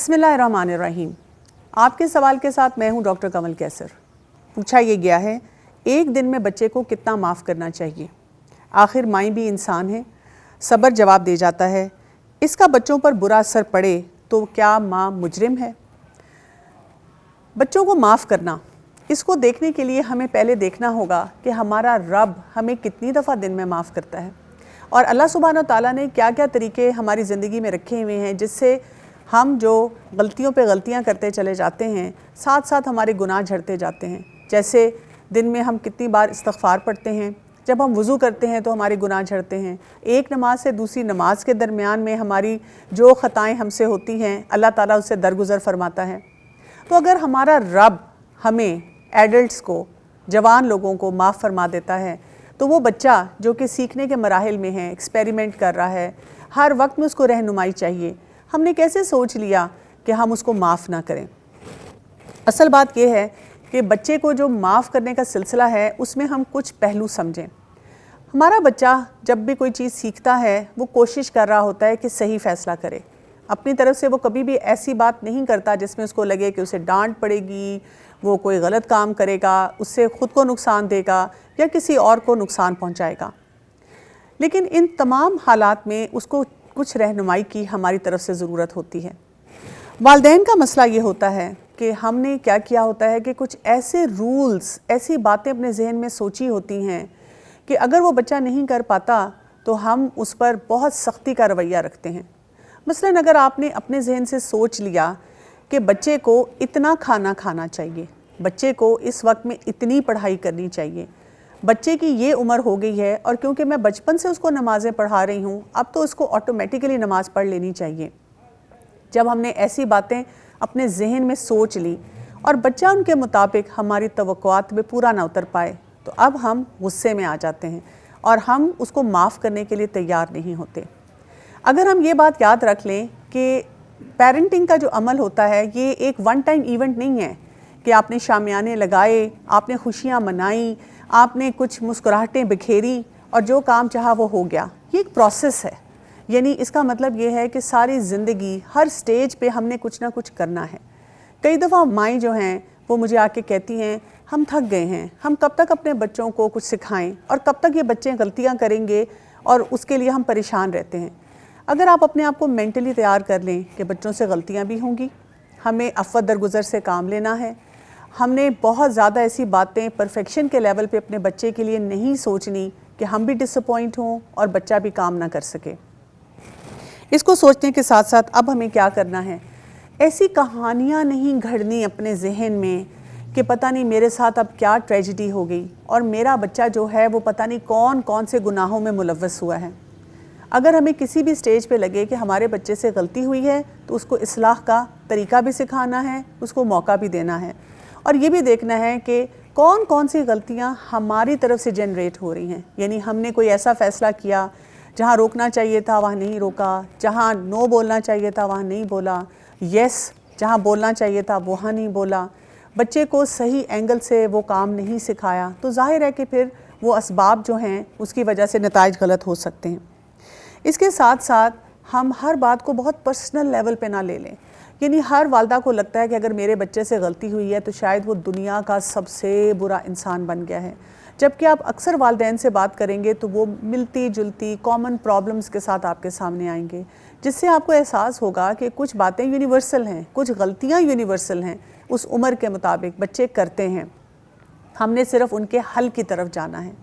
बिस्मिल्लाहिर्रहमानिर्रहीम। आपके सवाल के साथ मैं हूं डॉक्टर कमल कैसर। पूछा ये गया है, एक दिन में बच्चे को कितना माफ़ करना चाहिए? आखिर माँ भी इंसान है। सब्र जवाब दे जाता है। इसका बच्चों पर बुरा असर पड़े तो क्या माँ मुजरिम है? बच्चों को माफ़ करना, इसको देखने के लिए हमें पहले देखना होगा कि हमारा रब हमें कितनी दफ़ा दिन में माफ़ करता है और अल्लाह सुब्हानो ताला ने क्या क्या तरीके हमारी ज़िंदगी में रखे हुए हैं जिससे हम जो गलतियों पे गलतियां करते चले जाते हैं, साथ साथ हमारे गुनाह झड़ते जाते हैं। जैसे दिन में हम कितनी बार इस्तग़फ़ार पढ़ते हैं, जब हम वज़ू करते हैं तो हमारे गुनाह झड़ते हैं। एक नमाज से दूसरी नमाज के दरमियान में हमारी जो ख़ताएँ हमसे होती हैं, अल्लाह ताला उससे दरगुज़र फरमाता है। तो अगर हमारा रब हमें एडल्ट्स को, जवान लोगों को माफ़ फरमा देता है, तो वो बच्चा जो कि सीखने के मराहिल में है, एक्सपेरिमेंट कर रहा है, हर वक्त में उसको रहनुमाई चाहिए। हमने कैसे सोच लिया कि हम उसको माफ़ ना करें? असल बात यह है कि बच्चे को जो माफ़ करने का सिलसिला है उसमें हम कुछ पहलू समझें। हमारा बच्चा जब भी कोई चीज़ सीखता है वो कोशिश कर रहा होता है कि सही फ़ैसला करे। अपनी तरफ से वो कभी भी ऐसी बात नहीं करता जिसमें उसको लगे कि उसे डांट पड़ेगी, वो कोई गलत काम करेगा, उससे ख़ुद को नुकसान देगा या किसी और को नुकसान पहुँचाएगा। लेकिन इन तमाम हालात में उसको कुछ रहनुमाई की हमारी तरफ से ज़रूरत होती है। वालिदैन का मसला ये होता है कि हमने क्या किया होता है कि कुछ ऐसे रूल्स, ऐसी बातें अपने जहन में सोची होती हैं कि अगर वो बच्चा नहीं कर पाता तो हम उस पर बहुत सख्ती का रवैया रखते हैं। मसलन अगर आपने अपने जहन से सोच लिया कि बच्चे को इतना खाना खाना चाहिए, बच्चे को इस वक्त में इतनी पढ़ाई करनी चाहिए, बच्चे की ये उम्र हो गई है और क्योंकि मैं बचपन से उसको नमाज़ें पढ़ा रही हूँ, अब तो उसको ऑटोमेटिकली नमाज़ पढ़ लेनी चाहिए। जब हमने ऐसी बातें अपने जहन में सोच ली और बच्चा उनके मुताबिक हमारी तवक्कुआत में पूरा ना उतर पाए, तो अब हम गुस्से में आ जाते हैं और हम उसको माफ़ करने के लिए तैयार नहीं होते। अगर हम ये बात याद रख लें कि पेरेंटिंग का जो अमल होता है ये एक वन टाइम इवेंट नहीं है कि आपने शामियाने लगाए, आपने खुशियाँ मनाई, आपने कुछ मुस्कुराहटें बिखेरी और जो काम चाहा वो हो गया। ये एक प्रोसेस है। यानी इसका मतलब ये है कि सारी ज़िंदगी हर स्टेज पे हमने कुछ ना कुछ करना है। कई दफ़ा माएँ जो हैं वो मुझे आके कहती हैं, हम थक गए हैं, हम कब तक अपने बच्चों को कुछ सिखाएं और कब तक ये बच्चे गलतियाँ करेंगे और उसके लिए हम परेशान रहते हैं। अगर आप अपने आप को मेंटली तैयार कर लें कि बच्चों से गलतियाँ भी होंगी, हमें अफ़्व दरगुज़र से काम लेना है, हमने बहुत ज़्यादा ऐसी बातें परफेक्शन के लेवल पे अपने बच्चे के लिए नहीं सोचनी कि हम भी डिसअपॉइंट हों और बच्चा भी काम ना कर सके। इसको सोचने के साथ साथ अब हमें क्या करना है, ऐसी कहानियाँ नहीं घड़नी अपने जहन में कि पता नहीं मेरे साथ अब क्या ट्रेजिडी हो गई और मेरा बच्चा जो है वो पता नहीं कौन कौन से गुनाहों में मुलव्वस हुआ है। अगर हमें किसी भी स्टेज पे लगे कि हमारे बच्चे से गलती हुई है तो उसको इस्लाह का तरीका भी सिखाना है, उसको मौका भी देना है और ये भी देखना है कि कौन कौन सी गलतियाँ हमारी तरफ से जनरेट हो रही हैं। यानी हमने कोई ऐसा फ़ैसला किया जहाँ रोकना चाहिए था वहाँ नहीं रोका, जहाँ नो बोलना चाहिए था वहाँ नहीं बोला, येस जहाँ बोलना चाहिए था वहाँ नहीं बोला, बच्चे को सही एंगल से वो काम नहीं सिखाया, तो ज़ाहिर है कि फिर वो असबाब जो हैं उसकी वजह से नताइज गलत हो सकते हैं। इसके साथ साथ हम हर बात को बहुत पर्सनल लेवल पे ना ले लें। यानी हर वालदा को लगता है कि अगर मेरे बच्चे से गलती हुई है तो शायद वो दुनिया का सबसे बुरा इंसान बन गया है, जबकि आप अक्सर वालिदैन से बात करेंगे तो वो मिलती जुलती कॉमन प्रॉब्लम्स के साथ आपके सामने आएंगे, जिससे आपको एहसास होगा कि कुछ बातें यूनिवर्सल हैं, कुछ गलतियाँ यूनिवर्सल हैं, उस उम्र के मुताबिक बच्चे करते हैं। हमने सिर्फ उनके हल की तरफ जाना है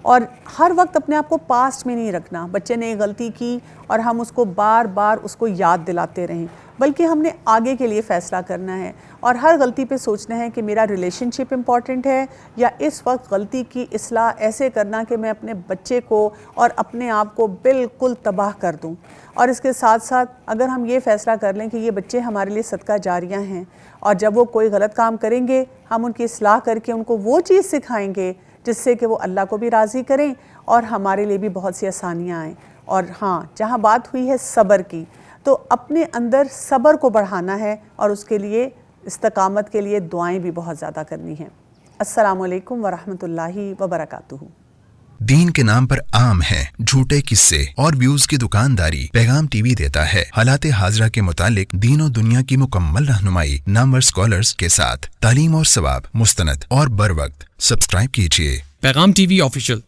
और हर वक्त अपने आप को पास्ट में नहीं रखना। बच्चे ने गलती की और हम उसको बार बार उसको याद दिलाते रहें, बल्कि हमने आगे के लिए फ़ैसला करना है और हर गलती पे सोचना है कि मेरा रिलेशनशिप इम्पॉर्टेंट है या इस वक्त गलती की इस्लाह ऐसे करना कि मैं अपने बच्चे को और अपने आप को बिल्कुल तबाह कर दूं। और इसके साथ साथ अगर हम ये फ़ैसला कर लें कि ये बच्चे हमारे लिए सदका जारियाँ हैं और जब वो कोई गलत काम करेंगे हम उनकी इस्लाह करके उनको वो चीज़ सिखाएँगे जिससे कि वो अल्लाह को भी राज़ी करें और हमारे लिए भी बहुत सी आसानियाँ आएँ। और हाँ, जहाँ बात हुई है सब्र की, तो अपने अंदर सब्र को बढ़ाना है और उसके लिए इस्तकामत के लिए दुआएं भी बहुत ज़्यादा करनी हैं। अस्सलामु अलैकुम वरहमतुल्लाहि वबरकातुहू। دین کے نام پر عام ہیں جھوٹے قصے اور ویوز کی دکانداری۔ پیغام ٹی وی دیتا ہے حالات حاضرہ کے متعلق دین و دنیا کی مکمل رہنمائی نامور اسکالرز کے ساتھ، تعلیم اور ثواب، مستند اور بر وقت۔ سبسکرائب کیجیے۔ پیغام ٹی وی آفیشیل